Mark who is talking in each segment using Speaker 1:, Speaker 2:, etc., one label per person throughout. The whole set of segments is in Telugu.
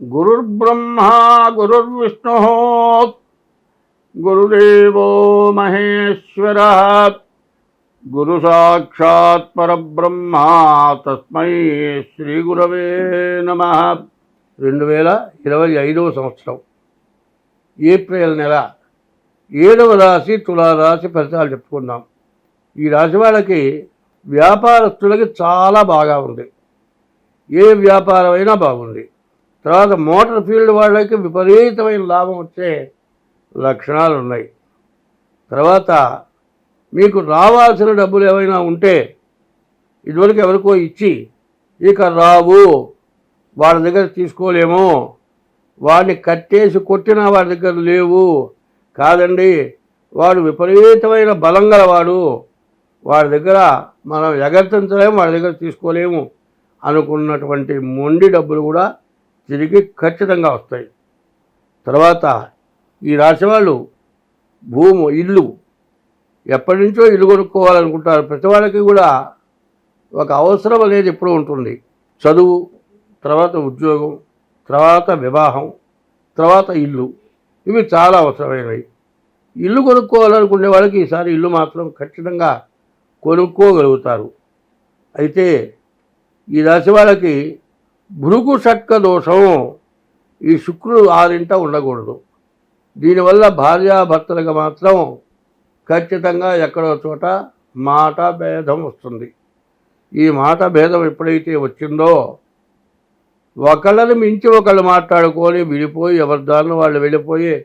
Speaker 1: గురుర్బ్రహ్మా గురుర్విష్ణుః గురుదేవో మహేశ్వరః గురు సాక్షాత్ పరబ్రహ్మ తస్మై శ్రీ గురవే నమః. 2025వ సంవత్సరం ఏప్రిల్ నెల 7వ రాశి తులారాశి ఫలితాలు చెప్పుకుందాం. ఈ రాశి వాళ్ళకి వ్యాపారస్తులకి చాలా బాగా ఉంది. ఏ వ్యాపారమైనా బాగుంది. తర్వాత మోటార్ ఫీల్డ్ వాళ్ళకి విపరీతమైన లాభం వచ్చే లక్షణాలు ఉన్నాయి. తర్వాత మీకు రావాల్సిన డబ్బులు ఏమైనా ఉంటే ఇదివరకు ఎవరికో ఇచ్చి ఇక రావు, వాళ్ళ దగ్గర తీసుకోలేము, వాడిని కట్టేసి కొట్టినా వాడి దగ్గర లేవు, కాదండి వాడు విపరీతమైన బలం గలవాడు, వాడి దగ్గర మనం ఎగర్తించలేము, వాడి దగ్గర తీసుకోలేము అనుకున్నటువంటి మొండి డబ్బులు కూడా తిరిగి ఖచ్చితంగా వస్తాయి. తర్వాత ఈ రాశి వాళ్ళు ఇల్లు ఎప్పటి నుంచో ఇల్లు కొనుక్కోవాలనుకుంటారు. ప్రతి వాళ్ళకి కూడా ఒక అవసరం అనేది ఎప్పుడూ ఉంటుంది. చదువు, తర్వాత ఉద్యోగం, తర్వాత వివాహం, తర్వాత ఇల్లు, ఇవి చాలా అవసరమైనవి. ఇల్లు కొనుక్కోవాలనుకునే వాళ్ళకి ఈసారి ఇల్లు మాత్రం ఖచ్చితంగా కొనుక్కోగలుగుతారు. అయితే ఈ రాశి వాళ్ళకి భృగు షట్క దోషం, ఈ శుక్రుడు 6 ఉండకూడదు. దీనివల్ల భార్యాభర్తలకు మాత్రం ఖచ్చితంగా ఎక్కడో చోట మాట భేదం వస్తుంది. ఈ మాట భేదం ఎప్పుడైతే వచ్చిందో ఒకళ్ళని మించి ఒకళ్ళు మాట్లాడుకొని విడిపోయి ఎవరి దారిని వాళ్ళు వెళ్ళిపోయే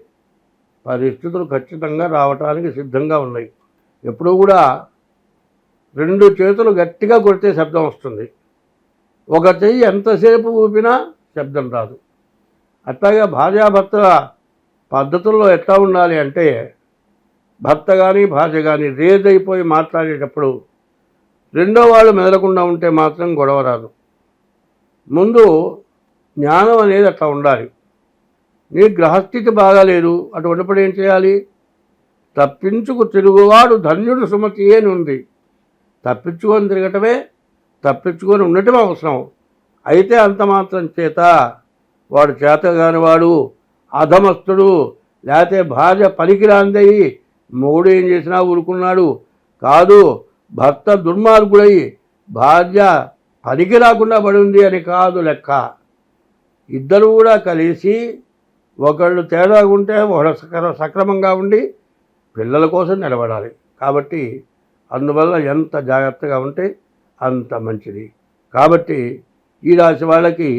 Speaker 1: పరిస్థితులు ఖచ్చితంగా రావటానికి సిద్ధంగా ఉన్నాయి. ఎప్పుడూ కూడా 2 చేతులు గట్టిగా కొడితే శబ్దం వస్తుంది, ఒక చెయ్యి ఎంతసేపు ఊపినా శబ్దం రాదు. అట్లాగే భార్యాభర్తల పద్ధతుల్లో ఎట్లా ఉండాలి అంటే, భర్త కానీ భార్య కానీ రేజైపోయి మాట్లాడేటప్పుడు రెండో వాళ్ళు మెదలకుండా ఉంటే మాత్రం గొడవ రాదు. ముందు జ్ఞానం అనేది అట్లా ఉండాలి. నీ గ్రహస్థితి బాగాలేదు, అటువంటిప్పుడు ఏం చేయాలి? తప్పించుకు తిరుగువాడు ధన్యుడు సుమతి అని ఉంది. తప్పించుకొని తిరగటమే, తప్పించుకొని ఉండటం అవసరం. అయితే అంత మాత్రం చేత వాడు చేతగాని వాడు, అధమస్తుడు, లేకపోతే భార్య పనికిరాందయి మొగుడు ఏం చేసినా ఊరుకున్నాడు కాదు, భర్త దుర్మార్గుడై భార్య పనికి రాకుండా పడి ఉంది అని కాదు లెక్క. ఇద్దరు కూడా కలిసి ఒకళ్ళు తేడాగా ఉంటే ఒకళ్ళు సక్రమంగా ఉండి పిల్లల కోసం నిలబడాలి. కాబట్టి అందువల్ల ఎంత జాగ్రత్తగా ఉంటే అంత మంచిది. కాబట్టి ఈ రాశి వాళ్ళకి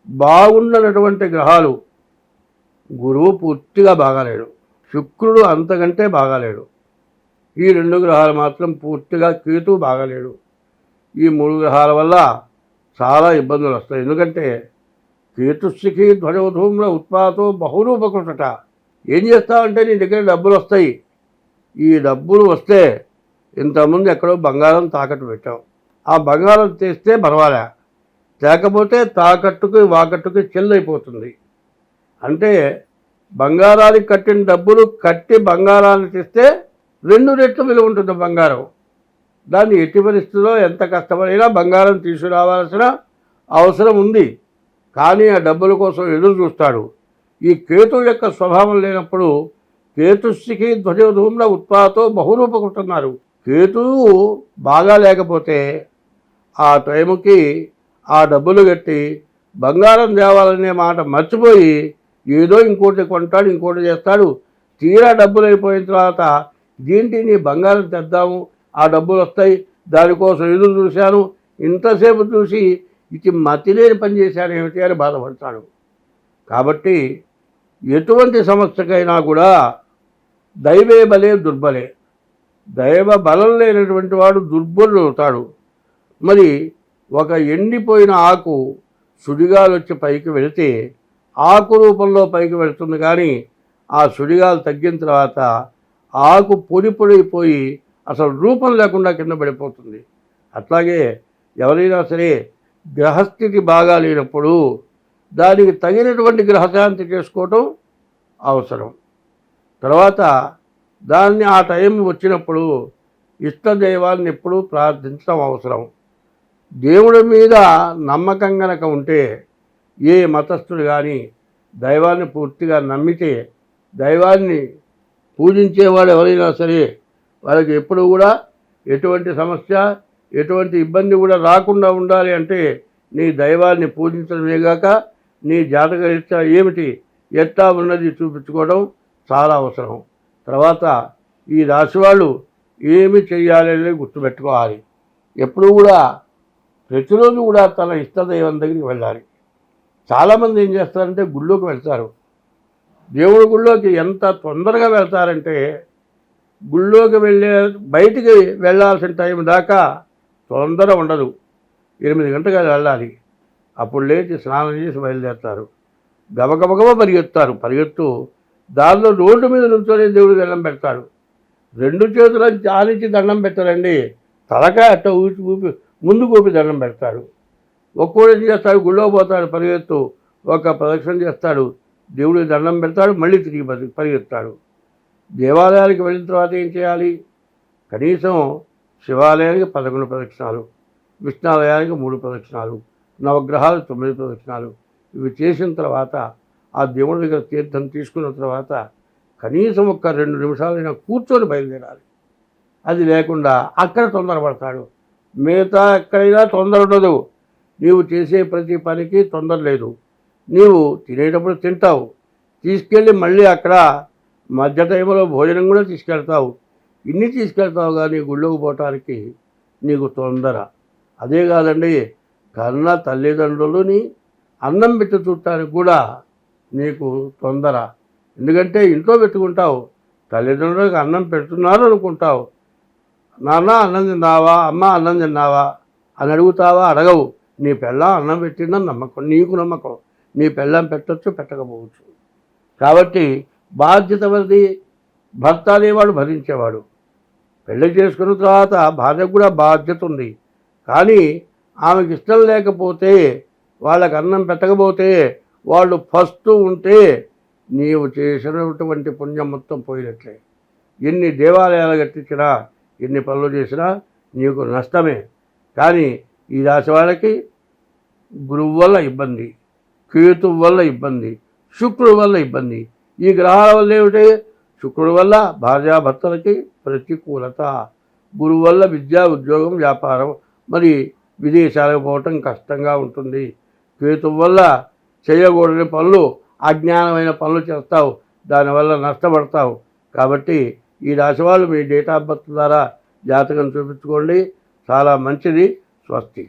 Speaker 1: బాగుండనటువంటి గ్రహాలు, గురువు పూర్తిగా బాగాలేడు, శుక్రుడు అంతకంటే బాగాలేడు, ఈ 2 గ్రహాలు మాత్రం పూర్తిగా, కేతువు బాగాలేడు. ఈ 3 గ్రహాల వల్ల చాలా ఇబ్బందులు వస్తాయి. ఎందుకంటే కేతుస్థికి ధ్వజోధూమ్ర ఉత్పాతో బహురూపకృట. ఏం చేస్తావంటే నీ దగ్గర డబ్బులు వస్తాయి. ఈ డబ్బులు వస్తే ఇంతకుముందు ఎక్కడో బంగారం తాకట్టు పెట్టావు, ఆ బంగారం తెస్తే పర్వాలే, లేకపోతే తాకట్టుకి వాకట్టుకి చెల్లైపోతుంది. అంటే బంగారానికి కట్టిన డబ్బులు కట్టి బంగారాన్ని తెస్తే 2 రెట్లు విలువ ఉంటుంది బంగారం. దాన్ని ఎట్టి పరిస్థితుల్లో ఎంత కష్టపడినా బంగారం తీసుకురావాల్సిన అవసరం ఉంది. కానీ ఆ డబ్బుల కోసం ఎదురు చూస్తాడు. ఈ కేతు యొక్క స్వభావం లేనప్పుడు కేతుస్థికి ధ్వజోధూమ్ర ఉత్పాతో బహురూపకుంటున్నారు. కేతువు బాగా లేకపోతే ఆ టైంకి ఆ డబ్బులు కట్టి బంగారం తేవాలనే మాట మర్చిపోయి ఏదో ఇంకోటి కొంటాడు, ఇంకోటి చేస్తాడు. తీరా డబ్బులు అయిపోయిన తర్వాత దీంట్లో నీ బంగారం తెద్దాము, ఆ డబ్బులు వస్తాయి, దానికోసం ఎదురు చూశాను, ఇంతసేపు చూసి ఇది మతిలేని పని చేశాను ఏమిటి అని బాధపడతాడు. కాబట్టి ఎటువంటి సమస్యకైనా కూడా దైవే బలే దుర్బలే, దైవ బలం లేనటువంటి వాడు దుర్బలుడు అవుతాడు. మరి ఒక ఎండిపోయిన ఆకు సుడిగాలు వచ్చి పైకి వెళితే ఆకు రూపంలో పైకి వెళుతుంది, కానీ ఆ సుడిగాలు తగ్గిన తర్వాత ఆకు పొడి పొడిపోయి అసలు రూపం లేకుండా కింద పడిపోతుంది. అట్లాగే ఎవరైనా సరే గ్రహస్థితి బాగా లేనప్పుడు దానికి తగినటువంటి గ్రహశాంతి చేసుకోవటం అవసరం. తర్వాత దాన్ని ఆ టైం వచ్చినప్పుడు ఇష్టదైవాన్ని ఎప్పుడూ ప్రార్థించడం అవసరం. దేవుడి మీద నమ్మకం గనక ఉంటే ఏ మతస్థుడు కానీ దైవాన్ని పూర్తిగా నమ్మితే, దైవాన్ని పూజించేవాడు ఎవరైనా సరే వాళ్ళకి ఎప్పుడు కూడా ఎటువంటి సమస్య, ఎటువంటి ఇబ్బంది కూడా రాకుండా ఉండాలి అంటే నీ దైవాన్ని పూజించడమేగాక నీ జాతకరీత్యా ఏమిటి ఎట్లా ఉన్నది చూపించుకోవడం చాలా అవసరం. తర్వాత ఈ రాశి వాళ్ళు ఏమి చెయ్యాలి అనేది గుర్తుపెట్టుకోవాలి. ఎప్పుడు కూడా ప్రతిరోజు కూడా తన ఇష్టదైవం దగ్గరికి వెళ్ళాలి. చాలామంది ఏం చేస్తారంటే గుళ్ళోకి వెళ్తారు. దేవుడి గుళ్ళోకి ఎంత తొందరగా వెళ్తారంటే గుళ్ళోకి బయటికి వెళ్ళాల్సిన టైం దాకా తొందర ఉండదు. 8 గంటలకు వెళ్ళాలి. అప్పుడు లేచి స్నానం చేసి బయలుదేరుతారు. గబగబగబ పరిగెత్తు దానిలో రోడ్డు మీద నుంచొని దేవుడికి దండం పెడతాడు. 2 చేతులను చాలించి దండం పెట్టారండి. తలకాయ అట్ట ఊపి ముందుకు ఊపి దండం పెడతాడు. ఒక్కోడు ఏం చేస్తాడు, గుళ్ళో పోతాడు, పరిగెత్తు ఒక ప్రదక్షిణ చేస్తాడు, దేవుడికి దండం పెడతాడు, మళ్ళీ తిరిగి పరిగెత్తాడు. దేవాలయానికి వెళ్ళిన తర్వాత ఏం చేయాలి? కనీసం శివాలయానికి 11 ప్రదక్షిణాలు, విష్ణాలయానికి 3 ప్రదక్షిణాలు, నవగ్రహాలు 9 ప్రదక్షిణాలు. ఇవి చేసిన తర్వాత ఆ దేవుడి దగ్గర తీర్థం తీసుకున్న తర్వాత కనీసం ఒక 2 నిమిషాలైనా కూర్చొని బయలుదేరాలి. అది లేకుండా అక్కడ తొందరపడతాడు. మిగతా ఎక్కడైనా తొందర ఉండదు. నీవు చేసే ప్రతి పనికి తొందర లేదు. నీవు తినేటప్పుడు తింటావు, తీసుకెళ్ళి మళ్ళీ అక్కడ మధ్య టైంలో భోజనం కూడా తీసుకెళ్తావు. ఇన్ని తీసుకెళ్తావు కానీ గుళ్ళోకి పోవటానికి నీకు తొందర. అదే కాదండి, కన్న తల్లిదండ్రులని అన్నం పెట్టి చూడటానికి కూడా నీకు తొందర. ఎందుకంటే ఇంట్లో పెట్టుకుంటావు, తల్లిదండ్రులకు అన్నం పెడుతున్నారు అనుకుంటావు. నాన్న అన్నం తిన్నావా, అమ్మ అన్నం తిన్నావా అని అడుగుతావా? అడగవు. నీ పెళ్ళాం అన్నం పెట్టిందని నమ్మకం, నీకు నమ్మకం. నీ పెళ్ళాం పెట్టచ్చు, పెట్టకపోవచ్చు. కాబట్టి బాధ్యత వరది భర్త అనేవాడు భరించేవాడు. పెళ్లి చేసుకున్న తర్వాత భార్యకు కూడా బాధ్యత ఉంది. కానీ ఆమెకి ఇష్టం లేకపోతే, వాళ్ళకి అన్నం పెట్టకపోతే, వాళ్ళు ఫస్ట్ ఉంటే నీవు చేసినటువంటి పుణ్యం మొత్తం పోయినట్లే. ఎన్ని దేవాలయాలు కట్టించినా, ఎన్ని పనులు చేసినా నీకు నష్టమే. కానీ ఈ రాశి వాళ్ళకి గురువు వల్ల ఇబ్బంది, కేతువు వల్ల ఇబ్బంది, శుక్రుడు వల్ల ఇబ్బంది. ఈ గ్రహాల వల్ల ఏమిటి? శుక్రుడు వల్ల భార్యాభర్తలకి ప్రతికూలత, గురువు వల్ల విద్యా, ఉద్యోగం, వ్యాపారం, మరి విదేశాలకు పోవటం కష్టంగా ఉంటుంది. కేతువు వల్ల చేయకూడని పనులు, అజ్ఞానమైన పనులు చేస్తావు, దానివల్ల నష్టపడతావు. కాబట్టి ఈ రాశి వాళ్ళు మీ డేట్ ఆఫ్ బర్త్ ద్వారా జాతకం చూపించుకోండి, చాలా మంచిది. స్వస్తి.